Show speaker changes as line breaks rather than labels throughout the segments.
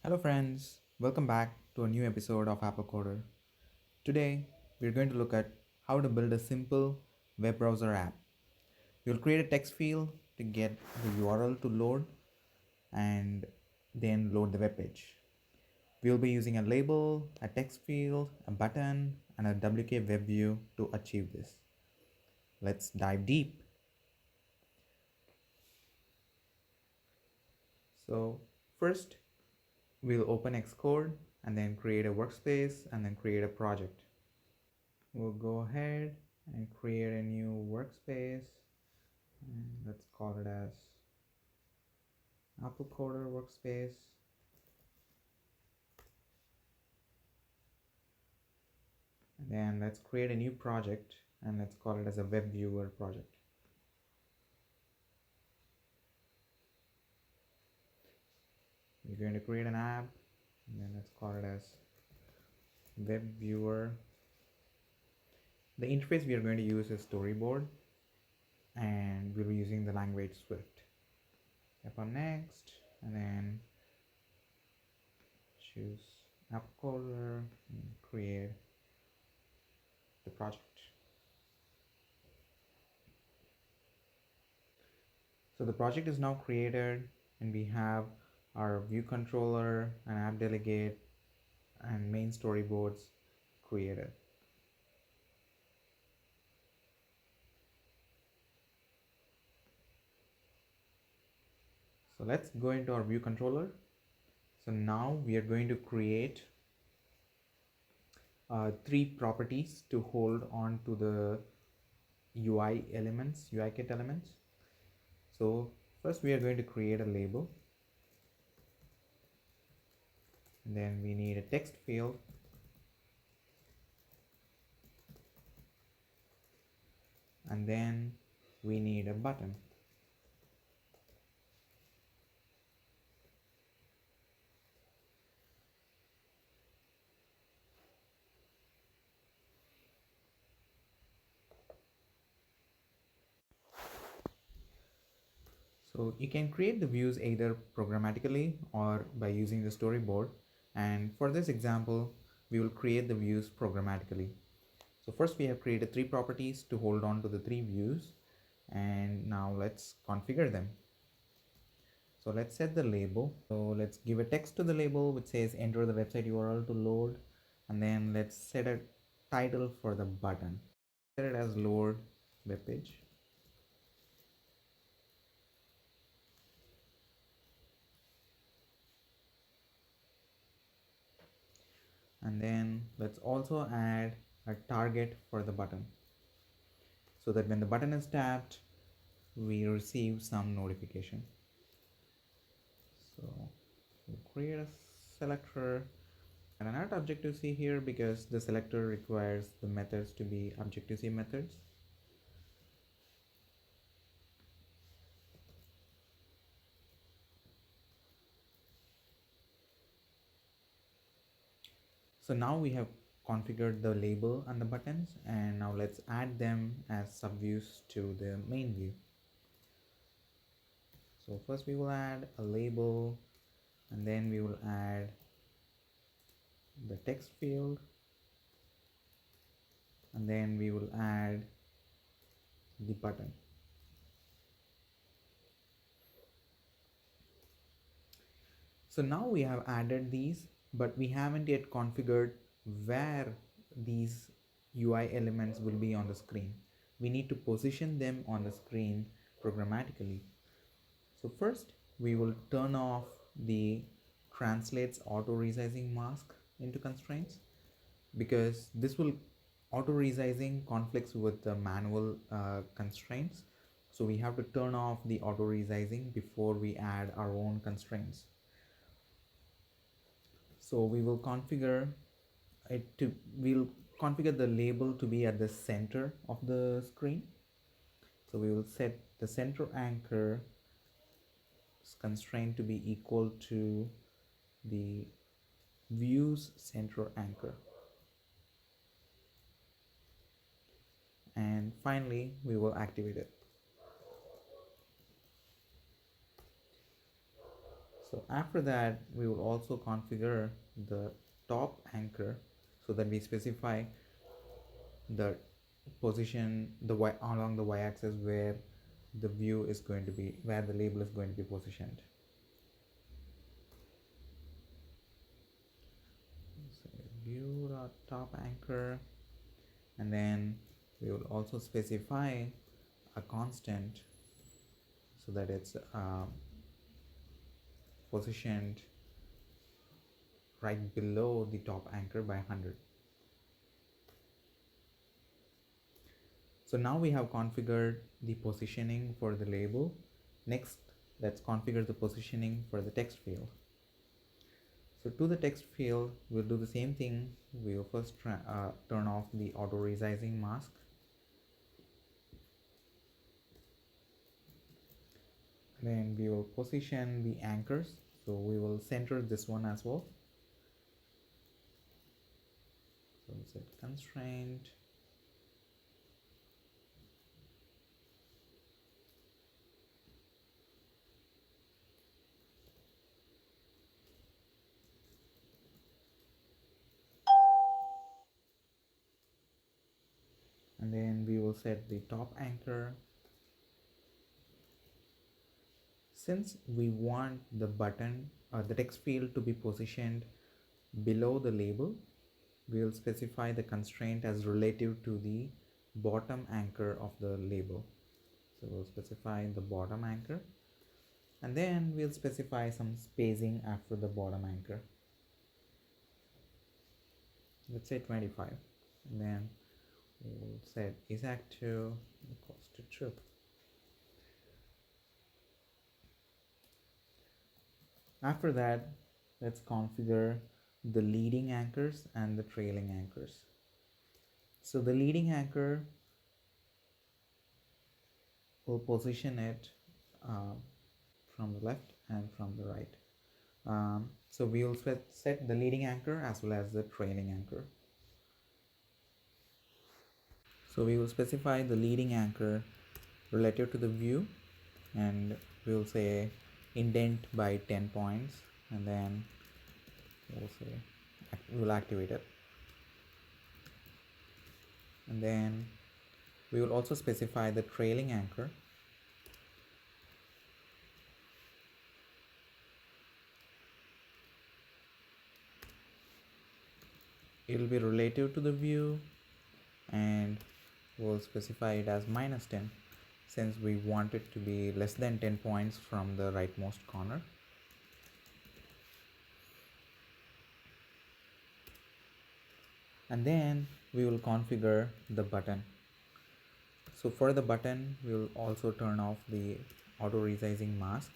Hello friends, welcome back to a new episode of Apple Coder. Today, we're going to look at how to build a simple web browser app. You'll create a text field to get the URL to load and then load the web page. We'll be using a label, a text field, a button, and a WK web view to achieve this. Let's dive deep. So first, we'll open xcode and then create a workspace and then create a project. We'll go ahead and create a new workspace and let's call it as Apple Coder workspace. And then let's create a new project and let's call it as a web viewer project. We're going to create an app and then let's call it as web viewer. The interface we are going to use is storyboard and we'll be using the language Swift. Tap on next and then choose Apple Coder and create the project. So the project is now created and we have our view controller, an app delegate, and main storyboards created. So let's go into our view controller. So now we are going to create three properties to hold on to the UI kit elements. So first we are going to create a label. And then we need a text field. And then we need a button. So you can create the views either programmatically or by using the storyboard. And for this example, we will create the views programmatically. So first we have created three properties to hold on to the three views. And now let's configure them. So let's set the label. So let's give a text to the label which says enter the website URL to load. And then let's set a title for the button. Set it as load web page. And then let's also add a target for the button so that when the button is tapped we receive some notification. So we'll create a selector and an add Objective-C here because the selector requires the methods to be Objective-C methods. So now we have configured the label and the buttons, and now let's add them as subviews to the main view. So first we will add a label and then we will add the text field and then we will add the button. So now we have added these, but we haven't yet configured where these UI elements will be on the screen. We need to position them on the screen programmatically. So first we will turn off the translates auto resizing mask into constraints because this will auto resizing conflicts with the manual constraints. So we have to turn off the auto resizing before we add our own constraints. So we will configure we'll configure the label to be at the center of the screen. So we will set the center anchor constraint to be equal to the views center anchor. And finally, we will activate it. So after that, we will also configure the top anchor so that we specify the position along the y-axis where the view is going to be, where the label is going to be positioned. So view top anchor, and then we will also specify a constant so that it's positioned right below the top anchor by 100. So now we have configured the positioning for the label. Next, let's configure the positioning for the text field. So to the text field, we'll do the same thing. We'll first turn off the auto resizing mask. Then we will position the anchors. So we will center this one as well. So we'll set constraint. And then we will set the top anchor. Since we want the button or the text field to be positioned below the label, we will specify the constraint as relative to the bottom anchor of the label. So we'll specify the bottom anchor, and then we'll specify some spacing after the bottom anchor. Let's say 25, and then we'll set is active equals to true. After that, let's configure the leading anchors and the trailing anchors. So the leading anchor, will position it from the left and from the right. So we will set the leading anchor as well as the trailing anchor. So we will specify the leading anchor relative to the view, and we will say indent by 10 points, and then we'll say we will activate it. And then we will also specify the trailing anchor. It will be relative to the view, and we'll specify it as -10 since we want it to be less than 10 points from the rightmost corner. And then we will configure the button. So for the button, we will also turn off the auto resizing mask,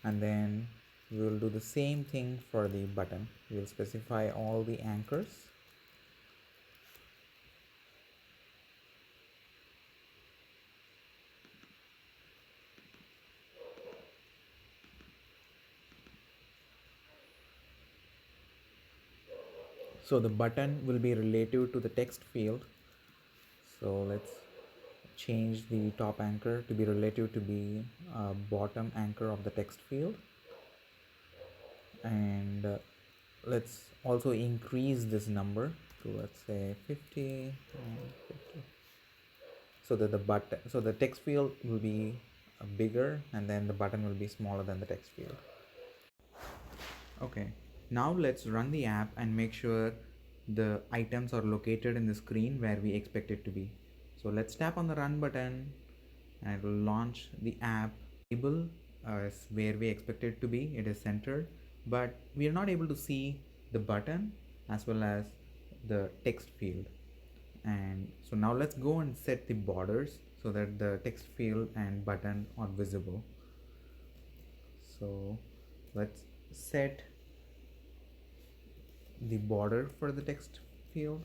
and then we will do the same thing for the button. We will specify all the anchors. So the button will be relative to the text field. So let's change the top anchor to be relative to the bottom anchor of the text field, and let's also increase this number to, let's say, 50 and 50, so that the text field will be bigger, and then the button will be smaller than the text field. Okay, now let's run the app and make sure the items are located in the screen where we expect it to be. So let's tap on the run button, and it will launch the app. Label is where we expect it to be. It is centered, but we are not able to see the button as well as the text field. And so now let's go and set the borders so that the text field and button are visible. So let's set the border for the text field.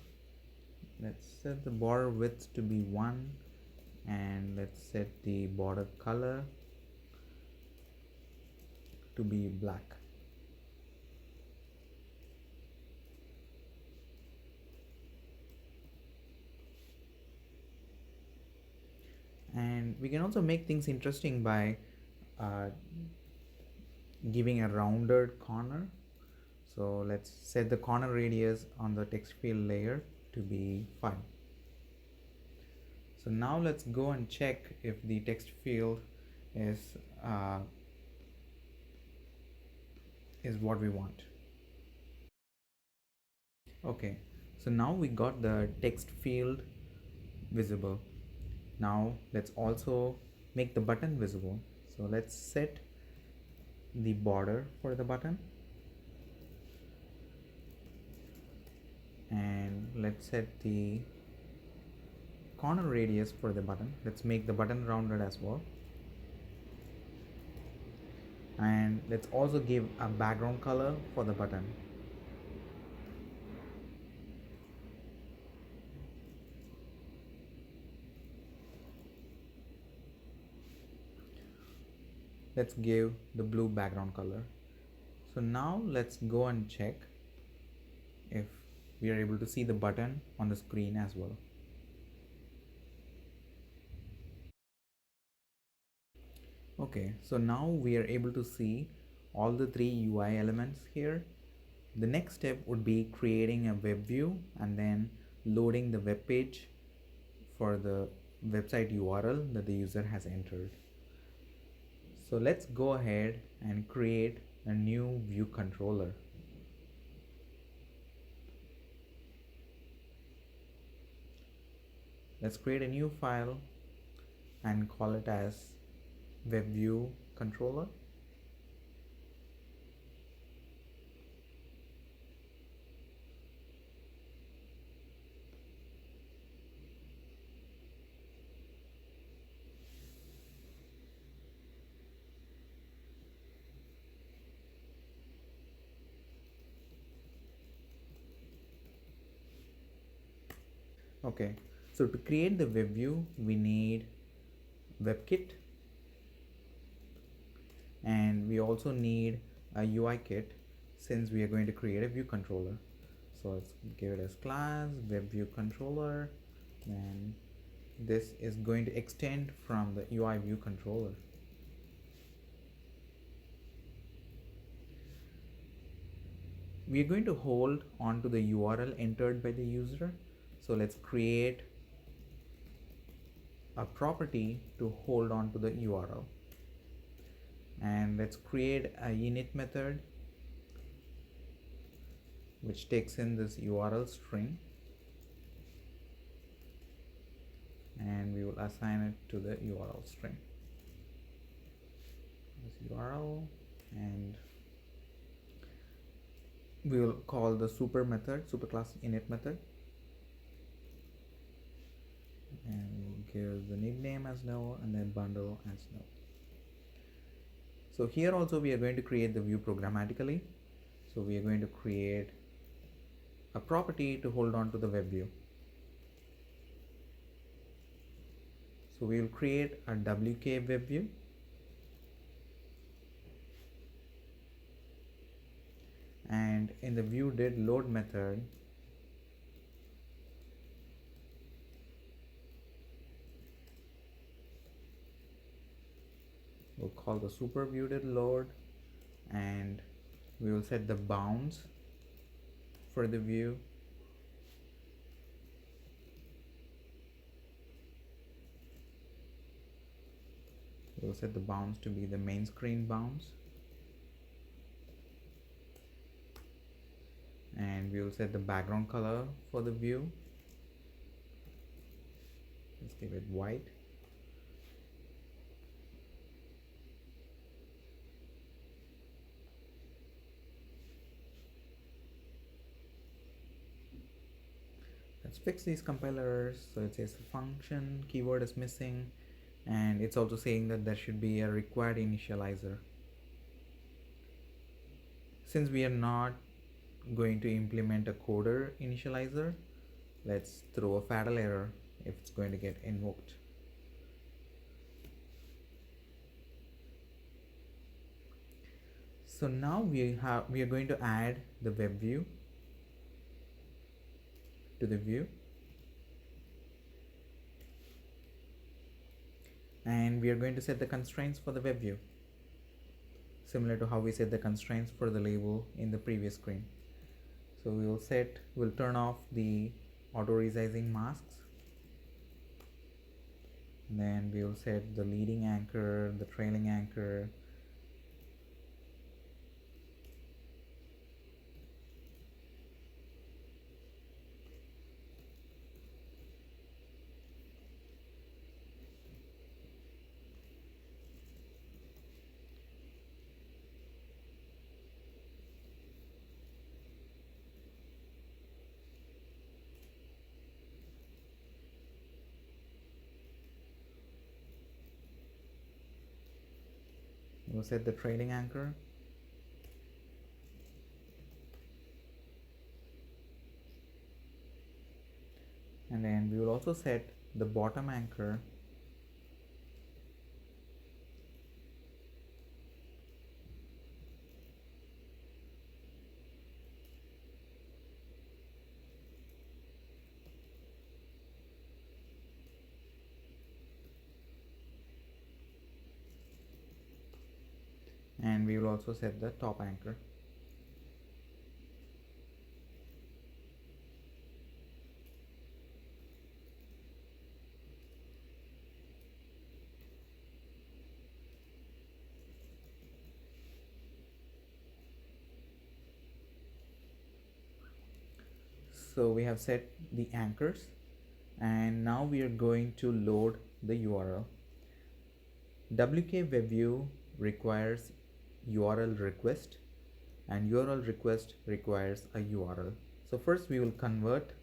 Let's set the border width to be 1, and let's set the border color to be black. And we can also make things interesting by uh, giving a rounded corner. So let's set the corner radius on the text field layer to be 5. So now let's go and check if the text field is uh, is what we want. Okay, so now we got the text field visible. Now let's also make the button visible. So let's set the border for the button, and let's set the corner radius for the button. Let's make the button rounded as well, and let's also give a background color for the button. Let's give the blue background color. So now let's go and check if we are able to see the button on the screen as well. Okay, so now we are able to see all the 3 UI elements here. The next step would be creating a web view and then loading the web page for the website URL that the user has entered. So let's go ahead and create a new view controller. Let's create a new file and call it as web view controller. Okay, so to create the web view, we need WebKit, and we also need a UI kit since we are going to create a view controller. So let's give it as class web view controller, and this is going to extend from the UI view controller. We are going to hold on to the URL entered by the user. So let's create a property to hold on to the URL, and let's create a init method which takes in this URL string, and we will assign it to the URL string, this URL, and we will call the super class init method, and we'll give the nickname as no and then bundle as no. So here also we are going to create the view programmatically. So we are going to create a property to hold on to the web view. So we will create a WK web view, and in the view did load method we'll call the super view did load, and we will set the bounds for the view. We'll set the bounds to be the main screen bounds, and we will set the background color for the view. Let's give it white. Let's fix these compilers. So it says function keyword is missing, and it's also saying that there should be a required initializer. Since we are not going to implement a coder initializer, let's throw a fatal error if it's going to get invoked. So now we are going to add the web view to the view, and we are going to set the constraints for the web view. similar to how we set the constraints for the label in the previous screen. So we'll turn off the auto resizing masks. Then we will set the leading anchor, the trailing anchor. We'll set the trailing anchor. And then we will also set the bottom anchor. And we will also set the top anchor. So we have set the anchors, and now we are going to load the URL. WK WebView requires URL request, and URL request requires a URL. So first we will convert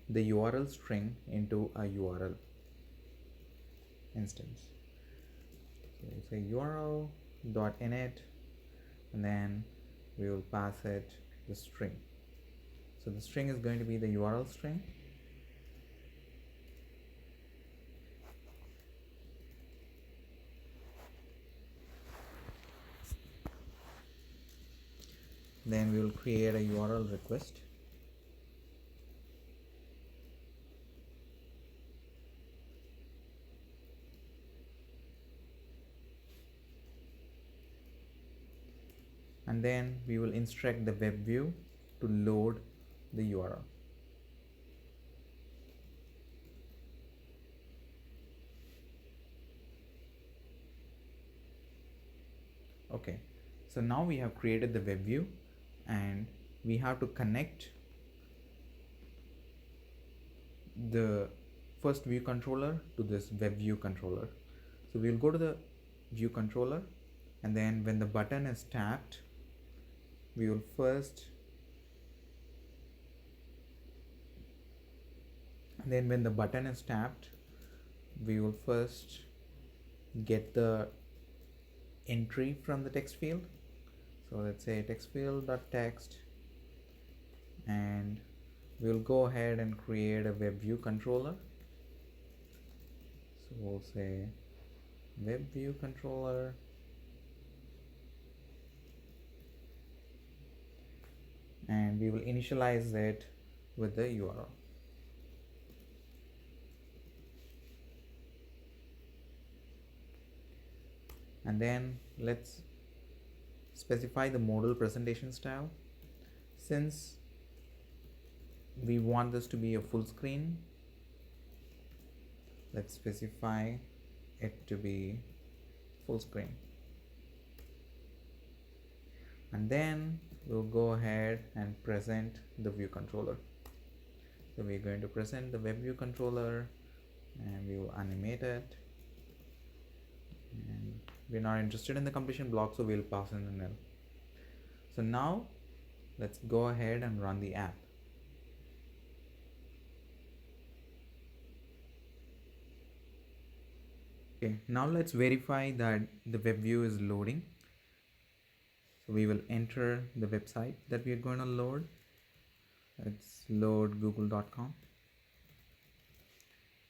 the URL string into a URL instance. So we'll say URL.init, and then we will pass it the string. So the string is going to be the URL string. Then we will create a URL request. And then we will instruct the web view to load the URL. Okay, so now we have created the web view, and we have to connect the first view controller to this web view controller. So we'll go to the view controller, and then when the button is tapped, we will first we will first get the entry from the text field. So let's say text field.text, and we'll go ahead and create a web view controller. So we'll say web view controller, and we will initialize it with the URL. And then let's specify the modal presentation style. Since we want this to be a full screen, let's specify it to be full screen. And then we'll go ahead and present the view controller. So we're going to present the web view controller, and we will animate it. And we're not interested in the completion block, so we'll pass in a nil. So now let's go ahead and run the app. Okay, now let's verify that the web view is loading. So we will enter the website that we are going to load. Let's load google.com.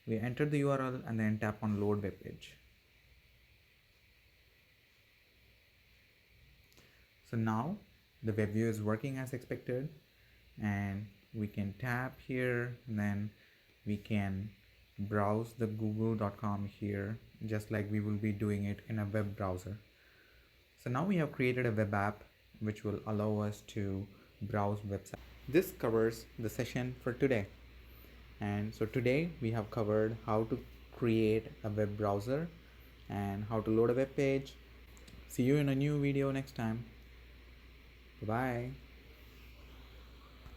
We enter the URL and then tap on load web page. So now the web view is working as expected, and we can tap here, and then we can browse the google.com here just like we will be doing it in a web browser. So now we have created a web app which will allow us to browse websites. This covers the session for today. And so today we have covered how to create a web browser and how to load a web page. See you in a new video next time. Bye.